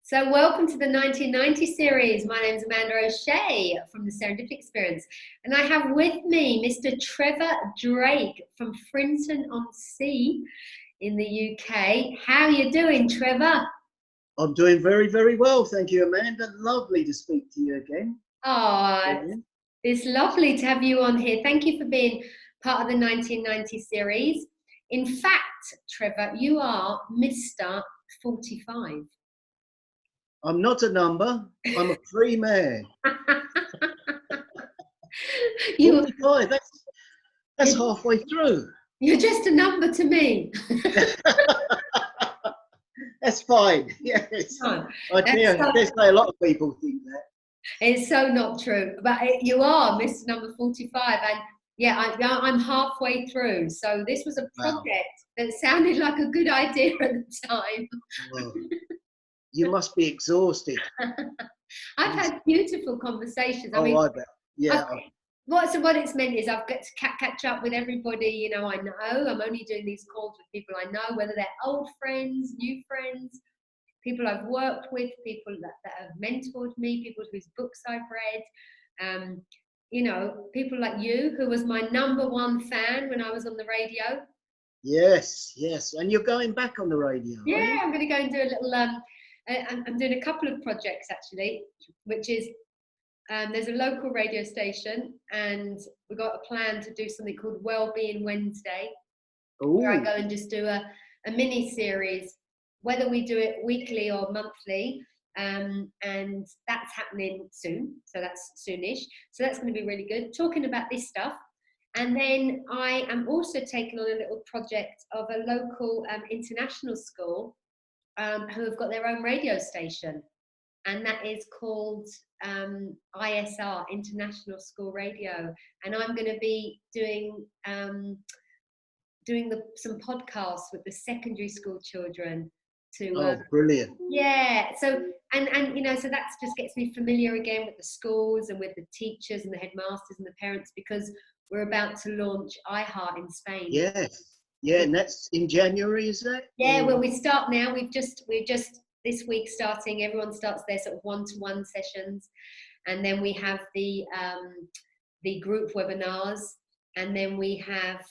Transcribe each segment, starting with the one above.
So welcome to the 1990 series. My name's Amanda O'Shea from the Serendipity Experience. And I have with me Mr. Trevor Drake from Frinton-on-Sea in the UK. How are you doing, Trevor? I'm doing very, very well. Thank you, Amanda. Lovely to speak to you again. Oh, it's lovely to have you on here. Thank you for being part of the 1990 series. In fact, Trevor, you are Mr. 45. I'm not a number. I'm a free man. 45. That's halfway through. You're just a number to me. That's fine. Yes. No, I guess a lot of people think that. It's so not true, but you are Mr. Number 45, and yeah, I'm halfway through. So this was a project that sounded like a good idea at the time. Well, you must be exhausted. I've had beautiful conversations. I bet. Yeah. What it's meant is I've got to catch up with everybody, I know. I'm only doing these calls with people I know, whether they're old friends, new friends, people I've worked with, people that have mentored me, people whose books I've read, people like you, who was my #1 fan when I was on the radio. Yes. And you're going back on the radio. Yeah, I'm going to go and do a little, I'm doing a couple of projects actually, which is, there's a local radio station and we've got a plan to do something called Wellbeing Wednesday, where I go and just do a mini series, whether we do it weekly or monthly, and that's happening soon, so that's soonish, so that's going to be really good, talking about this stuff. And then I am also taking on a little project of a local international school who have got their own radio station, and that is called ISR, International School Radio, and I'm going to be doing some podcasts with the secondary school children to brilliant. Yeah, so and so that just gets me familiar again with the schools and with the teachers and the headmasters and the parents, because we're about to launch iHeart in Spain. Yeah, and that's in January, is that? Yeah, well, we start now. We're just this week starting. Everyone starts their sort of one-to-one sessions, and then we have the group webinars, and then we have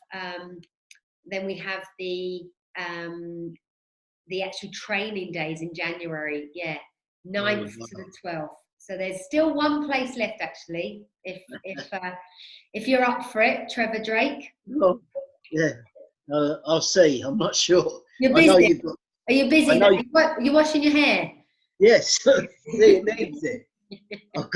the actual training days in January. Yeah, 9th to the 12th. So there's still one place left, actually. If you're up for it, Trevor Drake. Oh, yeah. I'll see. I'm not sure. You're busy. Are you busy? You're washing your hair? Yes. It needs it. I've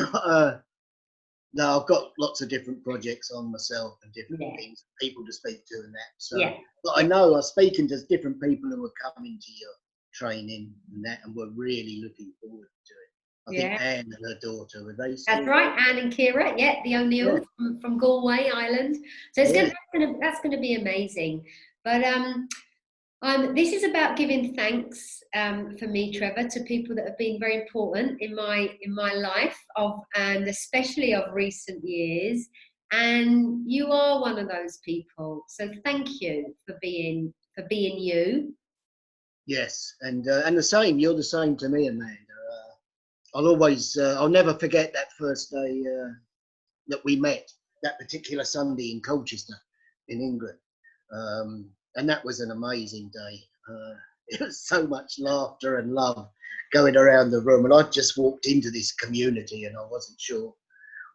got lots of different projects on myself and different things, people to speak to and that. So, but I know I'm speaking to different people who are coming to your training and that, and we're really looking forward to it. I think Anne and her daughter, were they? That's right, Anne and Kira. Yeah, the O'Neills from Galway Island. So that's going to be amazing. But this is about giving thanks for me, Trevor, to people that have been very important in my life and especially of recent years. And you are one of those people. So thank you for being you. Yes, and the same. You're the same to me, Amanda. I'll never forget that first day that we met, that particular Sunday in Colchester, in England. And that was an amazing day. It was so much laughter and love going around the room. And I just walked into this community and I wasn't sure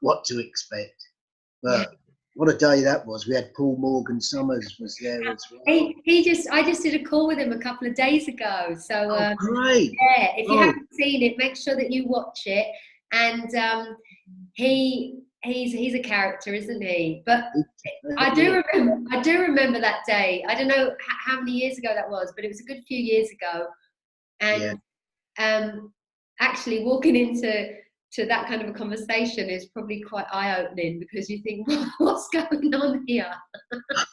what to expect. But what a day that was. We had Paul Morgan Summers was there as well. I just did a call with him a couple of days ago. So great. Yeah, if you haven't seen it, make sure that you watch it. And he's a character, isn't he? But I do remember that day. I don't know how many years ago that was, but it was a good few years ago. And actually walking into that kind of a conversation is probably quite eye-opening, because you think, what's going on here?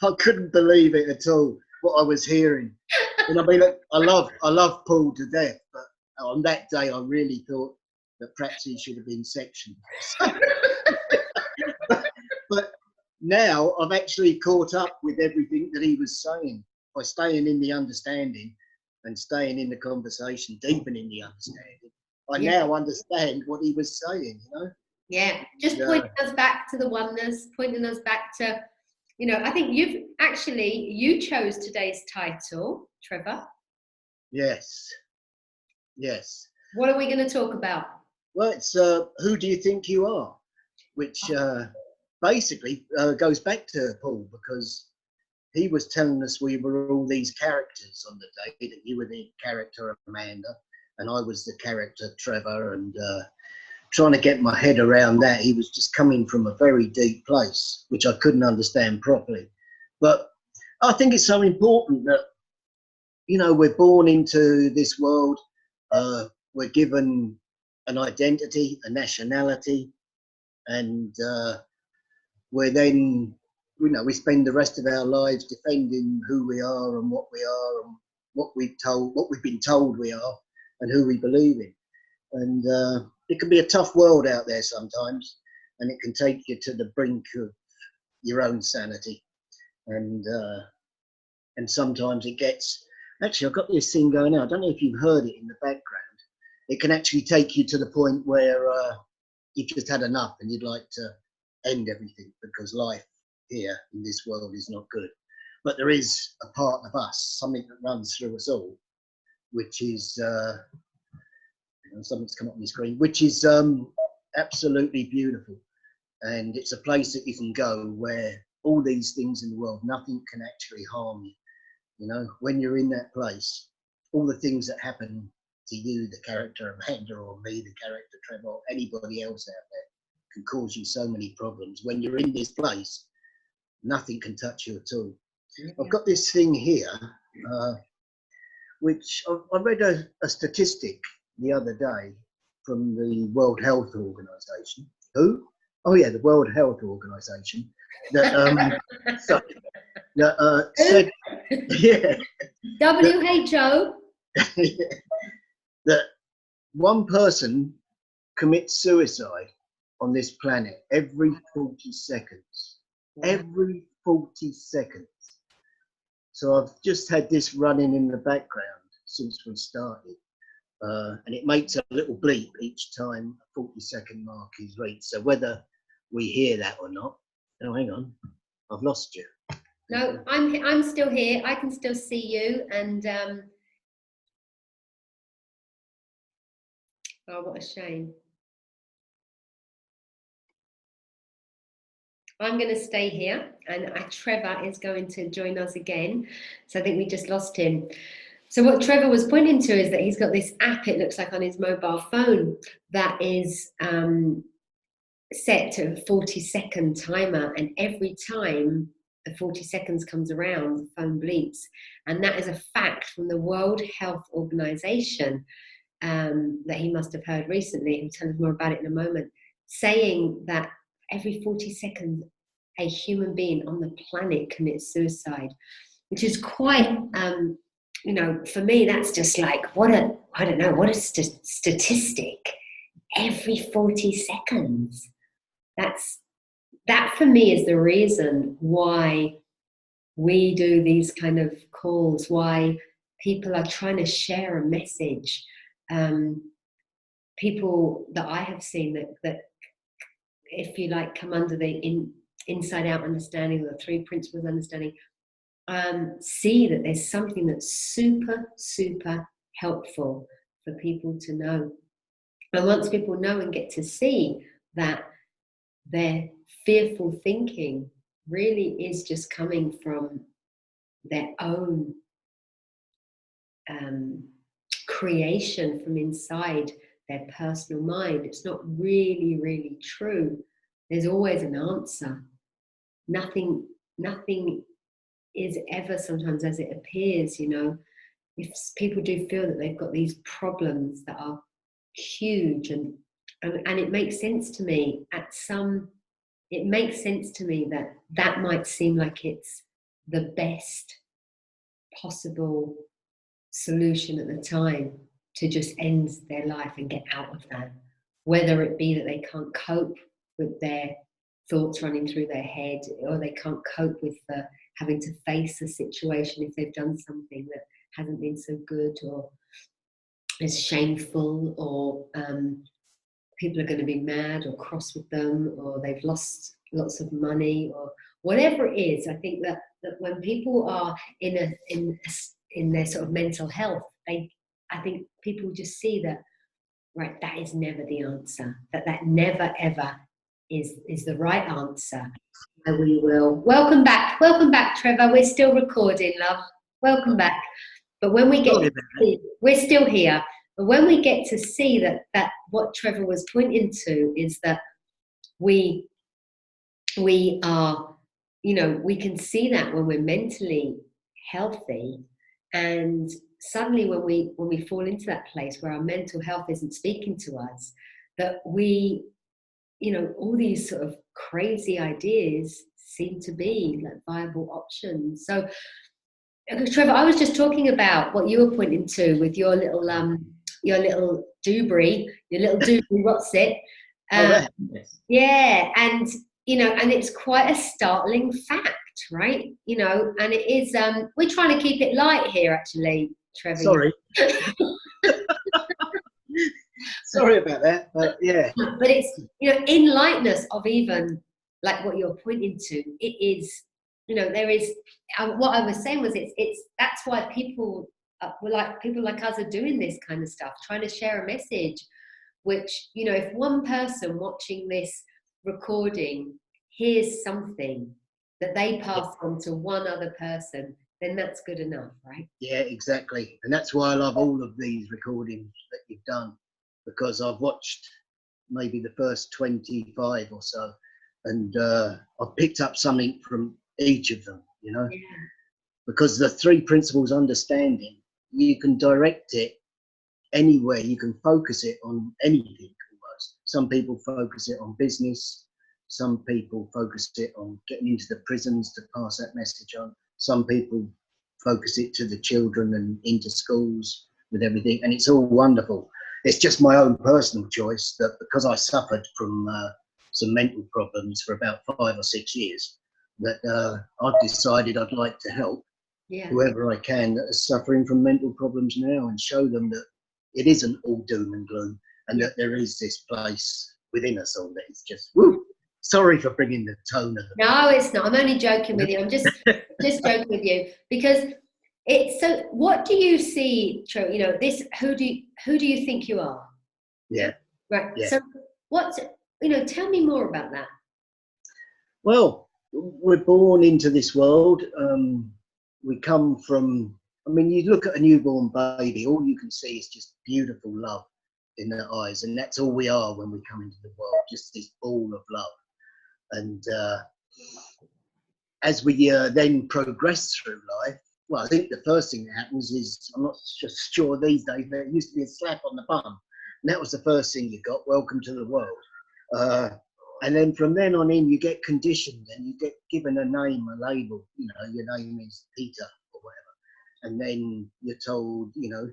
I couldn't believe it at all, what I was hearing. And I mean, look, I love Paul to death, but on that day I really thought that perhaps he should have been sectioned. But now I've actually caught up with everything that he was saying by staying in the understanding and staying in the conversation, deepening the understanding. I now understand what he was saying, you know. Yeah, just pointing us back to the oneness, pointing us back to, you know, I think you chose today's title, Trevor. Yes. Yes. What are we going to talk about? Well, it's who do you think you are? Which basically goes back to Paul, because he was telling us we were all these characters on the day, that you were the character Amanda and I was the character Trevor, and trying to get my head around that. He was just coming from a very deep place, which I couldn't understand properly. But I think it's so important that, you know, we're born into this world, we're given an identity, a nationality, and we're then, you know, we spend the rest of our lives defending who we are and what we are and what we've been told we are and who we believe in. And it can be a tough world out there sometimes, and it can take you to the brink of your own sanity. And sometimes it gets, actually, I've got this thing going on. I don't know if you've heard it in the background. It can actually take you to the point where you've just had enough and you'd like to end everything, because life here in this world is not good. But there is a part of us, something that runs through us all, which is something's come up on the screen, which is absolutely beautiful. And it's a place that you can go where all these things in the world, nothing can actually harm you. You know, when you're in that place, all the things that happen to you, the character Amanda, or me, the character Trevor, or anybody else out there, can cause you so many problems. When you're in this place, nothing can touch you at all. I've got this thing here, which I read a statistic the other day from the World Health Organization. Who? Oh yeah, the World Health Organization. That said, yeah, WHO. That one person commits suicide on this planet every 40 seconds. Every 40 seconds. So I've just had this running in the background since we started. And it makes a little bleep each time a 40-second mark is reached. So whether we hear that or not, oh, hang on, I've lost you. No, I'm still here. I can still see you. And oh, what a shame. I'm going to stay here, and Trevor is going to join us again. So I think we just lost him. So what Trevor was pointing to is that he's got this app, it looks like, on his mobile phone that is set to a 40-second timer, and every time the 40 seconds comes around, the phone bleeps. And that is a fact from the World Health Organization that he must have heard recently. He'll tell us more about it in a moment, saying that every 40 seconds a human being on the planet commits suicide, which is quite, you know, for me, that's just like, I don't know, what a statistic. Every 40 seconds. That for me is the reason why we do these kind of calls, why people are trying to share a message. People that I have seen that if you like come under the inside out understanding, or the three principles understanding, see that there's something that's super, super helpful for people to know. And once people know and get to see that their fearful thinking really is just coming from their own creation from inside their personal mind, it's not really, really true. There's always an answer. Nothing is ever sometimes as it appears, you know. If people do feel that they've got these problems that are huge, and it makes sense to me it makes sense to me that might seem like it's the best possible solution at the time to just end their life and get out of that, whether it be that they can't cope with their thoughts running through their head, or they can't cope with having to face a situation if they've done something that hasn't been so good, or as shameful, or people are going to be mad or cross with them, or they've lost lots of money, or whatever it is. I think that when people are in their sort of mental health, I think people just see that, right, that is never the answer, that never ever is the right answer. And we will welcome back, Trevor. We're still recording, love. Welcome back. But when we get to see, we're still here. But when we get to see that what Trevor was pointing to is that we are, you know, we can see that when we're mentally healthy, and suddenly when we fall into that place where our mental health isn't speaking to us, that we, you know, all these sort of crazy ideas seem to be like viable options. So Trevor, I was just talking about what you were pointing to with your little doobry, what's it? Yeah, and you know, and it's quite a startling fact, right? You know, and it is. We're trying to keep it light here, actually, Trevor. Sorry. Sorry about that, but yeah. But it's, you know, in lightness of even like what you're pointing to, it is, you know, there is. What I was saying was, it's that's why people like us are doing this kind of stuff, trying to share a message. Which, you know, if one person watching this recording hears something that they pass on to one other person, then that's good enough, right? Yeah, exactly. And that's why I love all of these recordings that you've done, because I've watched maybe the first 25 or so, and I've picked up something from each of them, you know. Yeah. Because the three principles understanding, you can direct it anywhere, you can focus it on anything almost. Some people focus it on business, some people focus it on getting into the prisons to pass that message on, some people focus it to the children and into schools with everything, and it's all wonderful. It's just my own personal choice that because I suffered from some mental problems for about 5 or 6 years, that I've decided I'd like to help whoever I can that is suffering from mental problems now, and show them that it isn't all doom and gloom, and that there is this place within us all that is just, woo. Sorry for bringing the tone of the... No, it's not. I'm only joking with you. I'm just joking with you, because it's so. What do you see, Trevor? You know, this. Who do you think you are? Yeah. Right. Yeah. So what's, you know? Tell me more about that. Well, we're born into this world. We come from. I mean, you look at a newborn baby, all you can see is just beautiful love in their eyes, and that's all we are when we come into the world, just this ball of love. And as we then progress through life, well, I think the first thing that happens is, I'm not just sure these days, but it used to be a slap on the bum. And that was the first thing you got, welcome to the world. And then from then on in, you get conditioned and you get given a name, a label, you know, your name is Peter or whatever. And then you're told, you know,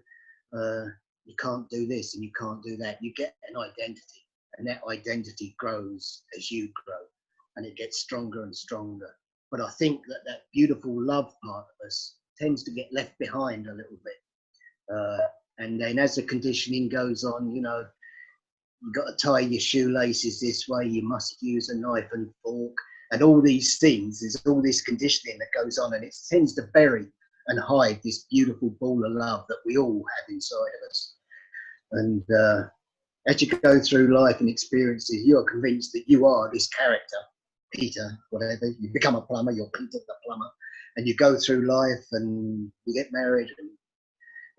you can't do this and you can't do that. You get an identity, and that identity grows as you grow, and it gets stronger and stronger. But I think that beautiful love part of us tends to get left behind a little bit. And then as the conditioning goes on, you know, you've got to tie your shoelaces this way, you must use a knife and fork, and all these things, there's all this conditioning that goes on, and it tends to bury and hide this beautiful ball of love that we all have inside of us. And as you go through life and experiences, you're convinced that you are this character, Peter, whatever. You become a plumber, you're Peter the plumber, and you go through life and you get married and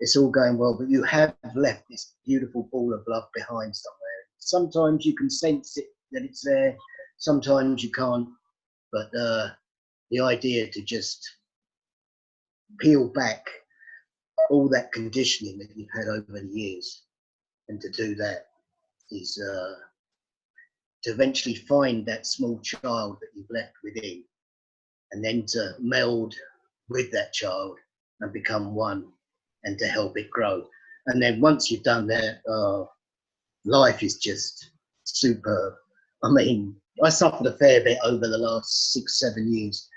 it's all going well, but you have left this beautiful ball of love behind somewhere. Sometimes you can sense it, that it's there, sometimes you can't, but the idea to just peel back all that conditioning that you've had over the years, and to do that is to eventually find that small child that you've left within, and then to meld with that child and become one, and to help it grow. And then once you've done that, life is just superb. I mean, I suffered a fair bit over the last 6-7 years,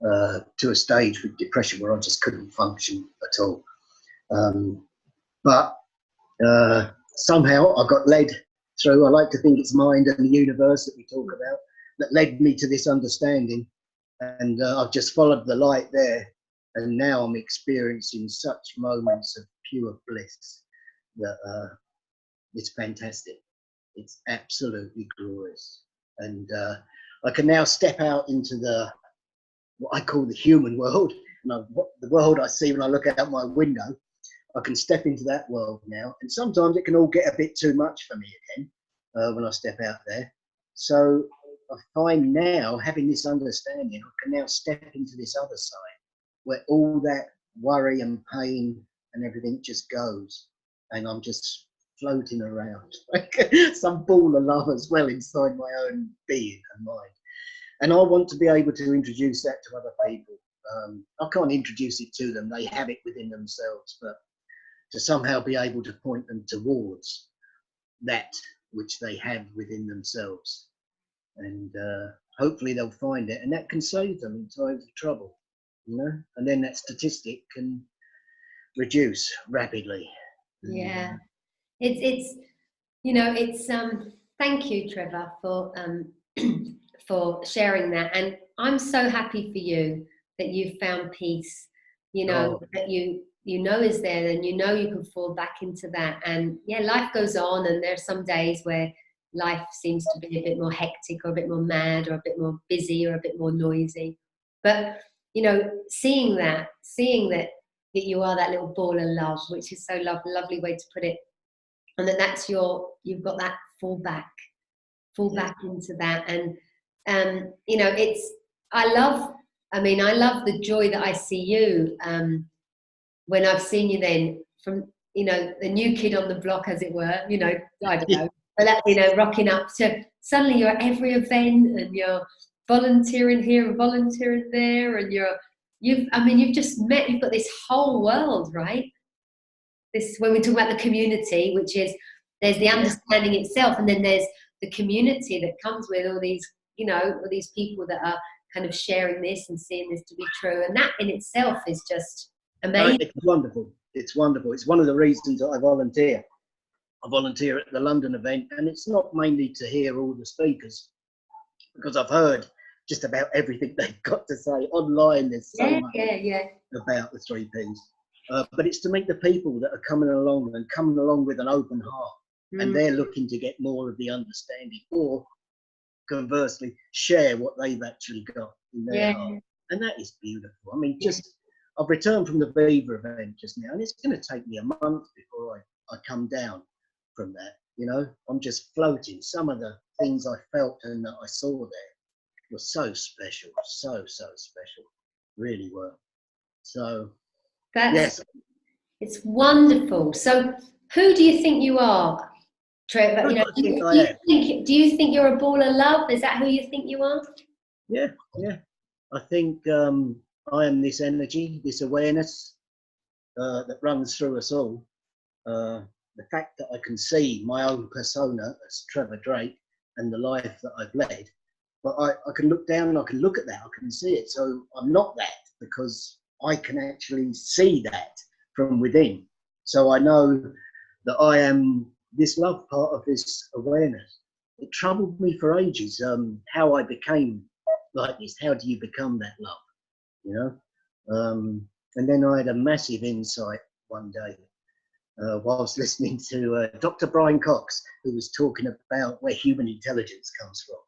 to a stage with depression where I just couldn't function at all. But Somehow I got led through, I like to think it's mind and the universe that we talk about, that led me to this understanding. And I've just followed the light there. And now I'm experiencing such moments of pure bliss that it's fantastic. It's absolutely glorious. And I can now step out into what I call the human world, and the world I see when I look out my window. I can step into that world now, and sometimes it can all get a bit too much for me again when I step out there. So I find now, having this understanding, I can now step into this other side where all that worry and pain and everything just goes, and I'm just floating around like some ball of love as well inside my own being and mind. And I want to be able to introduce that to other people. I can't introduce it to them, they have it within themselves, but to somehow be able to point them towards that which they have within themselves. And hopefully they'll find it, and that can save them in times of trouble, you know, and then that statistic can reduce rapidly. Yeah, it's you know, it's thank you, Trevor, for for sharing that. And I'm so happy for you that you found peace, you know, that you know is there, and you know you can fall back into that. And yeah, life goes on, and there's some days where life seems to be a bit more hectic or a bit more mad or a bit more busy or a bit more noisy. But you know, seeing that that you are that little ball of love, which is so lovely way to put it, and that's you've got that fall back into that. And you know, I love the joy that I see you when I've seen you then, from, you know, the new kid on the block, as it were, you know, I don't know, but that, you know, rocking up to suddenly you're at every event, and you're volunteering here and volunteering there, and you've got this whole world, right? This, when we talk about the community, which is, there's the understanding itself, and then there's the community that comes with all these, you know, all these people that are kind of sharing this and seeing this to be true, and that in itself is just amazing. It's wonderful. It's wonderful. It's one of the reasons that I volunteer. I volunteer at the London event, and it's not mainly to hear all the speakers, because I've heard just about everything they've got to say online. There's so much about the 3 Ps. But it's to meet the people that are coming along with an open heart, and they're looking to get more of the understanding, or conversely, share what they've actually got in their heart. And that is beautiful. I mean, I've returned from the Viva event just now, and it's going to take me a month before I come down from that. You know, I'm just floating. Some of the things I felt and that I saw there were so special, so special, really were. So it's wonderful. So who do you think you are, Trevor? You know, do you think you're a ball of love? Is that who you think you are? Yeah. I think I am this energy, this awareness that runs through us all. The fact that I can see my own persona as Trevor Drake and the life that I've led, but I can look down and I can look at that, I can see it. So I'm not that, because I can actually see that from within. So I know that I am this love, part of this awareness. It troubled me for ages, how I became like this. How do you become that love? You know? And then I had a massive insight one day whilst listening to Dr. Brian Cox, who was talking about where human intelligence comes from.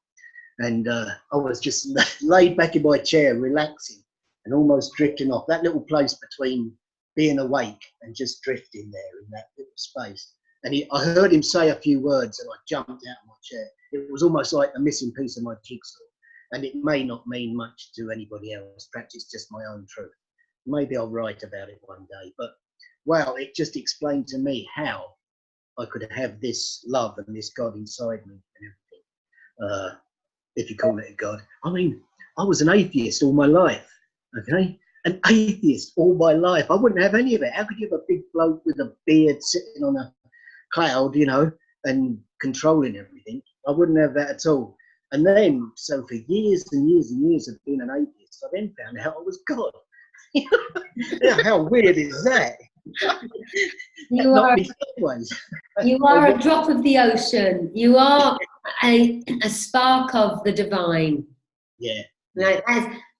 And I was just laid back in my chair, relaxing and almost drifting off, that little place between being awake and just drifting there in that little space. And I heard him say a few words, and I jumped out of my chair. It was almost like a missing piece of my jigsaw. And it may not mean much to anybody else. Perhaps it's just my own truth. Maybe I'll write about it one day. But wow, it just explained to me how I could have this love and this God inside me and everything. If you call it a God. I mean, I was an atheist all my life, okay? An atheist all my life. I wouldn't have any of it. How could you have a big bloke with a beard sitting on a cloud, you know, and controlling everything? I wouldn't have that at all. And then, so for years and years and years of being an atheist, I then found out I was God. How weird is that? You Not are, me always. you are a drop of the ocean. You are a spark of the divine. Yeah. Like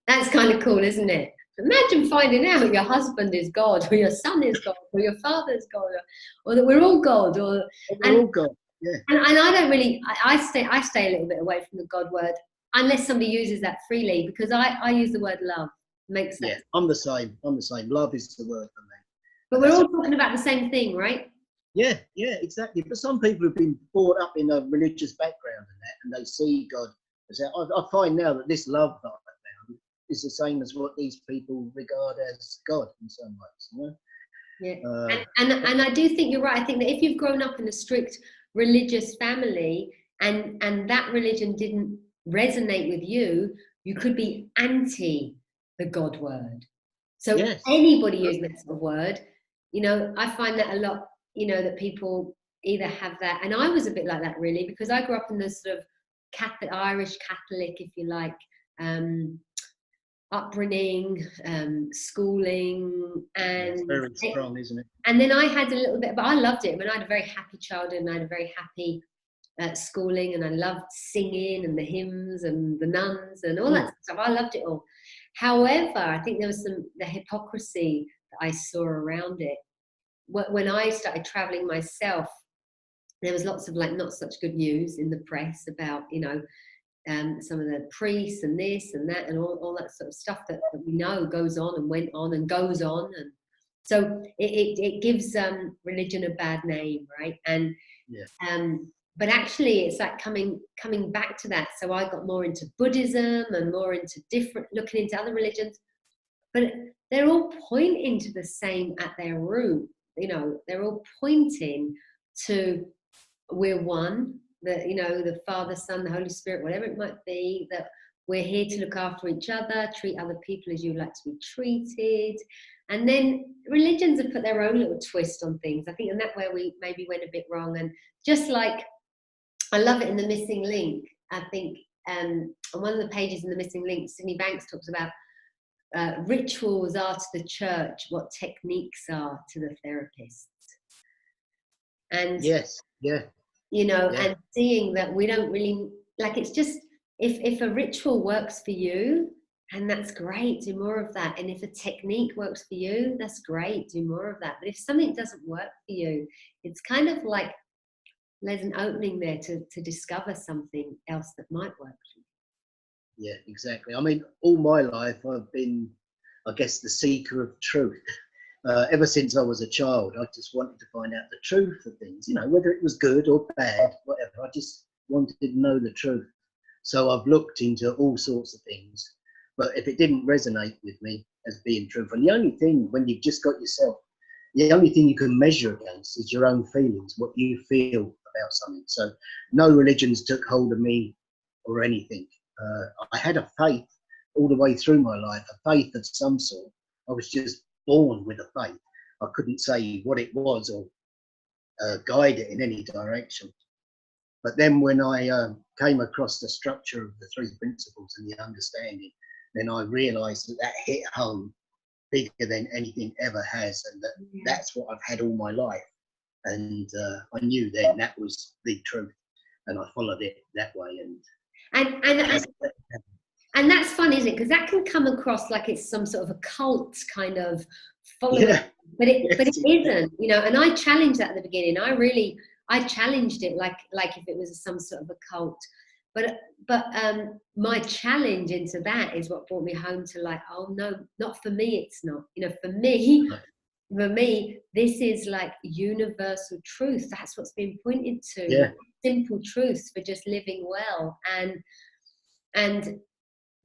that's kind of cool, isn't it? Imagine finding out your husband is God, or your son is God, or your father is God, or that we're all God, or We're all God. Yeah. and I don't really. I stay a little bit away from the God word unless somebody uses that freely, because I use the word love. Makes sense. Yeah. I'm the same. I'm the same. Love is the word for me. But we're all talking about the same thing, right? Yeah, yeah, exactly. But some people have been brought up in a religious background and that, and they see God as that. I find now that this love that I found is the same as what these people regard as God in some ways, you know? Yeah. And I do think you're right. I think that if you've grown up in a strict religious family and that religion didn't resonate with you, you could be anti the God word. So yes. anybody using that sort of word, you know, I find that a lot, you know, that people either have that, and I was a bit like that really, because I grew up in the sort of Catholic, Irish Catholic, if you like, upbringing, schooling, and It's very strong, isn't it? and then I had a little bit, but I loved it. I mean, I had a very happy childhood, and I had a very happy schooling, and I loved singing and the hymns and the nuns and all that stuff. I loved it all. However, I think there was the hypocrisy that I saw around it. When I started traveling myself, there was lots of like not such good news in the press about, you know, some of the priests and this and that and all that sort of stuff that we know goes on and went on and goes on. And so it gives religion a bad name, right? And but actually it's like coming back to that. So I got more into Buddhism and more into looking into other religions, but they're all pointing to the same at their root. You know, they're all pointing to we're one, that, you know, the Father, Son, the Holy Spirit, whatever it might be, that we're here to look after each other, treat other people as you'd like to be treated. And then religions have put their own little twist on things, I think, and that's where we maybe went a bit wrong. And just like, I love it in The Missing Link, I think, on one of the pages in The Missing Link, Sydney Banks talks about rituals are to the church what techniques are to the therapists. And yes, yeah, you know, and seeing that we don't really, like, it's just, if a ritual works for you, and that's great, do more of that. And if a technique works for you, that's great, do more of that. But if something doesn't work for you, it's kind of like there's an opening there to discover something else that might work for you. Yeah, exactly. I mean, all my life I've been, I guess, the seeker of truth. Ever since I was a child, I just wanted to find out the truth of things, you know, whether it was good or bad, whatever. I just wanted to know the truth. So I've looked into all sorts of things, but if it didn't resonate with me as being truthful, and the only thing, when you've just got yourself, the only thing you can measure against is your own feelings, what you feel about something. So no religions took hold of me or anything. I had a faith all the way through my life, a faith of some sort. I was just born with a faith. I couldn't say what it was or guide it in any direction. But then when I came across the structure of the three principles and the understanding, then I realized that hit home bigger than anything ever has, and that's what I've had all my life. And I knew then that was the truth, and I followed it that way. And that's fun, isn't it? Because that can come across like it's some sort of a cult kind of following, but it isn't, you know. And I challenged that at the beginning. I challenged it like if it was some sort of a cult. But my challenge into that is what brought me home to, like, oh no, not for me. It's not, you know, for me, this is like universal truth. That's what's been pointed to. Like, simple truths for just living well, and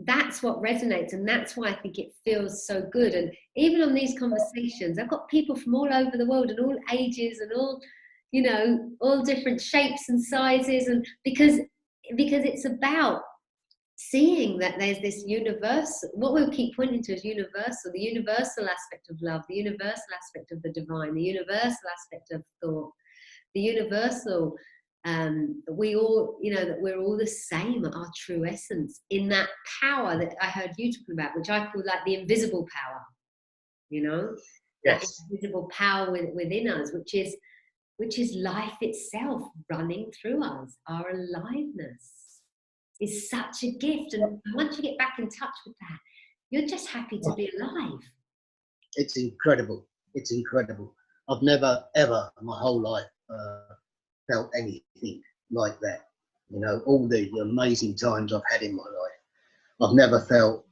that's what resonates, and that's why I think it feels so good. And even on these conversations, I've got people from all over the world and all ages and all, you know, all different shapes and sizes, and because it's about seeing that there's this universal, what we'll keep pointing to is universal, the universal aspect of love, the universal aspect of the divine, the universal aspect of thought, the universal, we all, you know, that we're all the same at our true essence, in that power that I heard you talking about, which I call like the invisible power, you know. that Yes. invisible power within us, which is life itself running through us. Our aliveness is such a gift. And once you get back in touch with that, you're just happy to be alive. It's incredible. It's incredible. I've never, ever in my whole life felt anything like that. You know, all the amazing times I've had in my life, I've never felt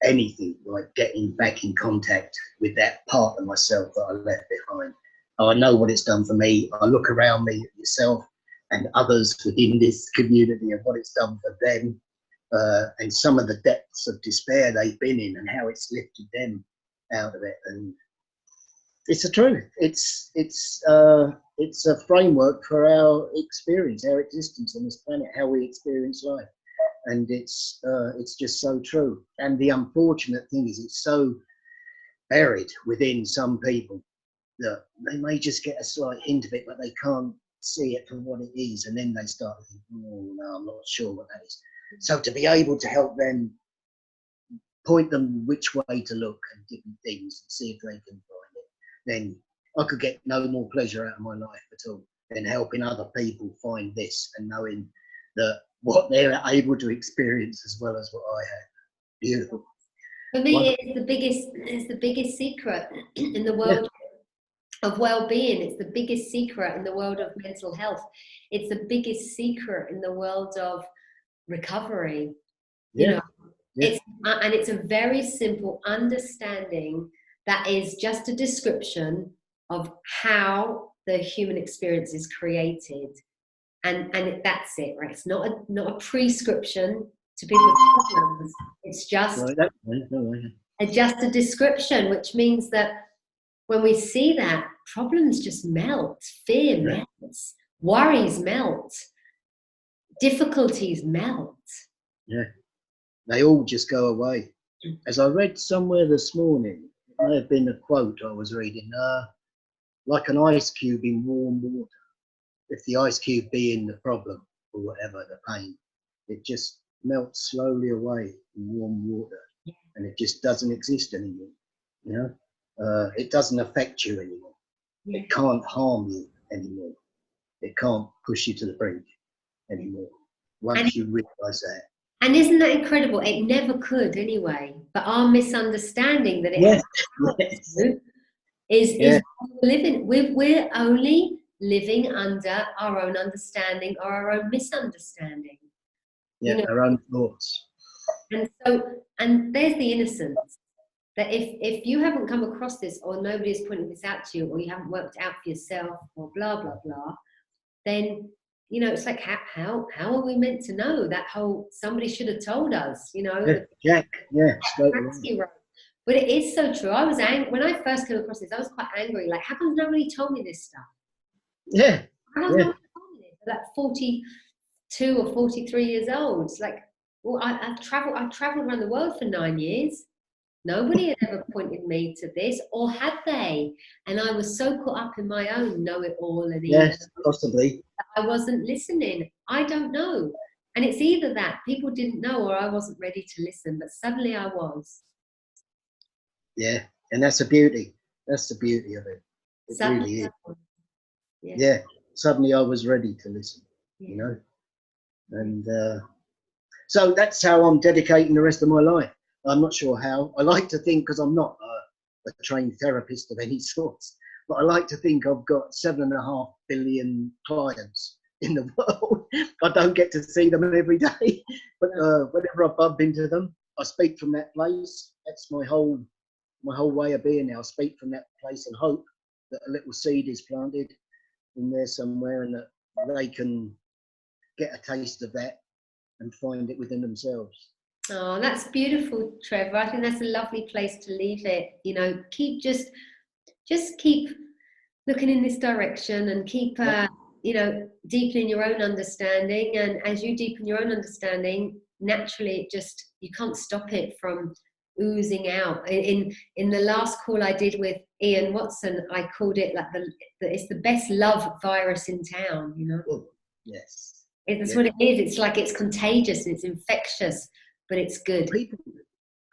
anything like getting back in contact with that part of myself that I left behind. I know what it's done for me. I look around me at yourself and others within this community and what it's done for them, and some of the depths of despair they've been in and how it's lifted them out of it. And it's the truth. It's a framework for our experience, our existence on this planet, how we experience life. And it's just so true. And the unfortunate thing is it's so buried within some people that they may just get a slight hint of it, but they can't see it for what it is. And then they start to think, oh, no, I'm not sure what that is. So to be able to help them, point them which way to look and different things and see if they can find it, then I could get no more pleasure out of my life at all than helping other people find this and knowing that what they're able to experience as well as what I have. Beautiful. For me, it's the biggest secret in the world of well-being. It's the biggest secret in the world of mental health. It's the biggest secret in the world of recovery. You know, it's a very simple understanding that is just a description of how the human experience is created. And that's it, right? It's not a prescription to people's problems. It's just just a description, which means that when we see that, problems just melt, fear melts, worries melt, difficulties melt. Yeah, they all just go away. As I read somewhere this morning, it may have been a quote I was reading, like an ice cube in warm water. If the ice cube being the problem or whatever, the pain, it just melts slowly away in warm water, and it just doesn't exist anymore. You know, it doesn't affect you anymore. It can't harm you anymore. It can't push you to the brink anymore. Once you realise that. And isn't that incredible? It never could anyway. But our misunderstanding that it has is living. We're only living under our own understanding or our own misunderstanding. Yeah, you know? Our own thoughts. And there's the innocence. That if you haven't come across this, or nobody's pointed this out to you, or you haven't worked out for yourself, or blah blah blah, then you know it's like how are we meant to know? That whole somebody should have told us, you know. But it is so true. I was angry when I first came across this. I was quite angry. Like, how come nobody told me this stuff? How come nobody told me this? Like 42 or 43 years old. It's like, well, I've traveled around the world for 9 years. Nobody had ever pointed me to this, or had they? And I was so caught up in my own know-it-all and possibly I wasn't listening. I don't know. And it's either that people didn't know or I wasn't ready to listen, but suddenly I was. Yeah, and that's the beauty. That's the beauty of it. It suddenly really is. Suddenly I was ready to listen, you know. And so that's how I'm dedicating the rest of my life. I'm not sure how. I like to think, because I'm not a trained therapist of any sorts, but I like to think I've got 7.5 billion clients in the world. I don't get to see them every day, but whenever I bump into them, I speak from that place. That's my whole way of being now. I speak from that place and hope that a little seed is planted in there somewhere, and that they can get a taste of that and find it within themselves. Oh, that's beautiful, Trevor. I think that's a lovely place to leave it. You know, just keep looking in this direction and keep, you know, deepening your own understanding. And as you deepen your own understanding, naturally, you can't stop it from oozing out. In the last call I did with Ian Watson, I called it like it's the best love virus in town. You know. Oh, yes. That's what it is. It's like it's contagious. It's infectious. But it's good.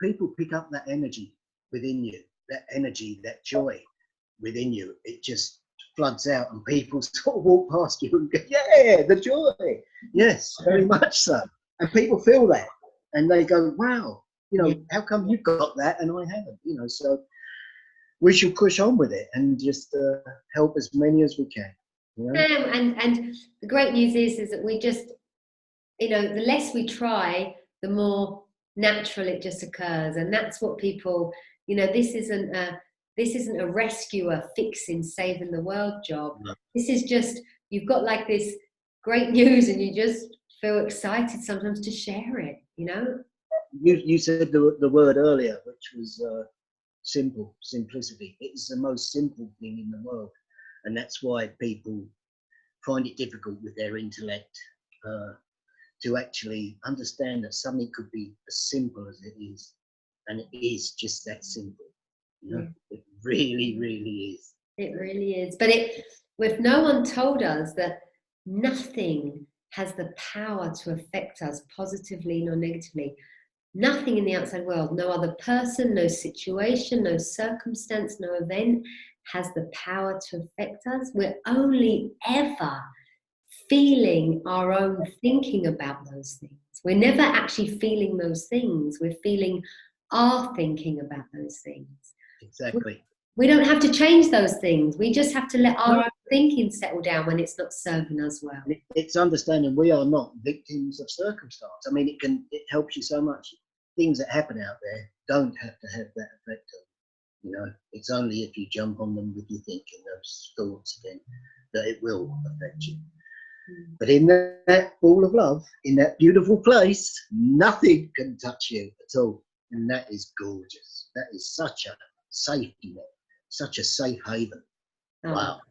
People pick up that energy within you, that energy, that joy. within you, it just floods out, and people sort of walk past you and go, yeah, the joy. Yes, very much so. And people feel that, and they go, wow, you know, how come you've got that and I haven't? You know, so we should push on with it and just help as many as we can. You know? And the great news is that we just, you know, the less we try, the more natural it just occurs. And that's what people, you know, this isn't a rescuer, fixing, saving the world job. No. This is just, you've got like this great news and you just feel excited sometimes to share it, you know? You said the word earlier, which was simplicity. It's the most simple thing in the world. And that's why people find it difficult with their intellect to actually understand that something could be as simple as it is. And it is just that simple. You know, it really, really is. It really is. But if no one told us that nothing has the power to affect us positively nor negatively, nothing in the outside world, no other person, no situation, no circumstance, no event has the power to affect us. We're only ever feeling our own thinking about those things. We're never actually feeling those things. We're feeling our thinking about those things. Exactly. We don't have to change those things. We just have to let our own thinking settle down when it's not serving us well. It's understanding we are not victims of circumstance. I mean, it helps you so much. Things that happen out there don't have to have that effect on you. You know, it's only if you jump on them with your thinking, those thoughts again, that it will affect you. But in that ball of love, in that beautiful place, nothing can touch you at all. And that is gorgeous. That is such a safety net, such a safe haven. Oh. Wow.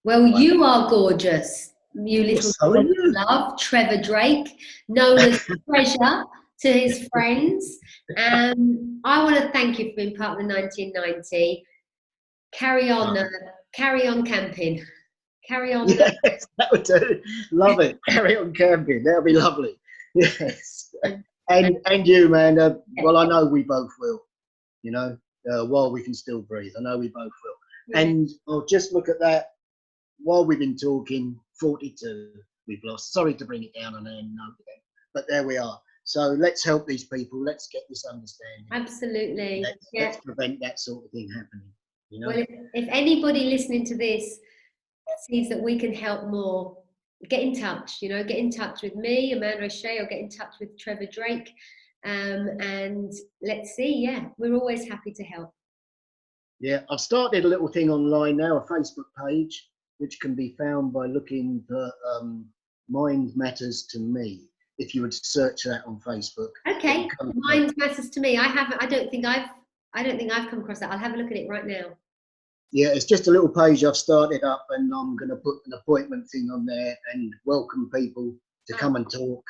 Well, wow. You are gorgeous, you little ball of love, Trevor Drake, known as Treasure to his friends. I want to thank you for being part of the 1990. Carry on camping. Carry on. Yes, that would do. Love it. Carry on camping. That'll be lovely. Yes. And you, man. Well, I know we both will. You know, while we can still breathe, I know we both will. Yeah. And I'll just look at that. While we've been talking, 42 we've lost. Sorry to bring it down on our note again, but there we are. So let's help these people. Let's get this understanding. Absolutely. Let's prevent that sort of thing happening. You know? Well, if anybody listening to this sees that we can help more, get in touch. You know, get in touch with me, Amanda O'Shea, or get in touch with Trevor Drake, and let's see. Yeah, we're always happy to help. Yeah, I've started a little thing online now, a Facebook page, which can be found by looking for Mind Matters to Me. If you would search that on Facebook. Okay, Mind Matters to Me. I don't think I've come across that. I'll have a look at it right now. Yeah, it's just a little page I've started up, and I'm going to put an appointment thing on there and welcome people to come and talk.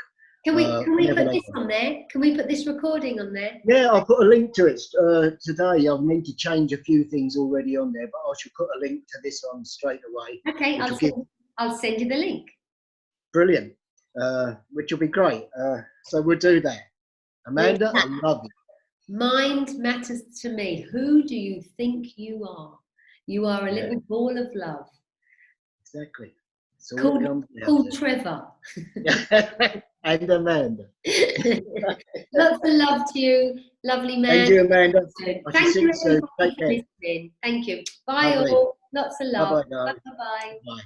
Can we put this on there? Can we put this recording on there? Yeah, I'll put a link to it today. I'll need to change a few things already on there, but I should put a link to this on straight away. Okay, I'll send you the link. Brilliant, which will be great. So we'll do that. Amanda, I love you. Mind Matters to Me. Who do you think you are? You are a little ball of love. Exactly. Called Trevor. And Amanda. Lots of love to you, lovely man. Thank you, Amanda. Thank you for listening. Thank you. Bye all. Lots of love. Bye-bye. Bye-bye. Bye.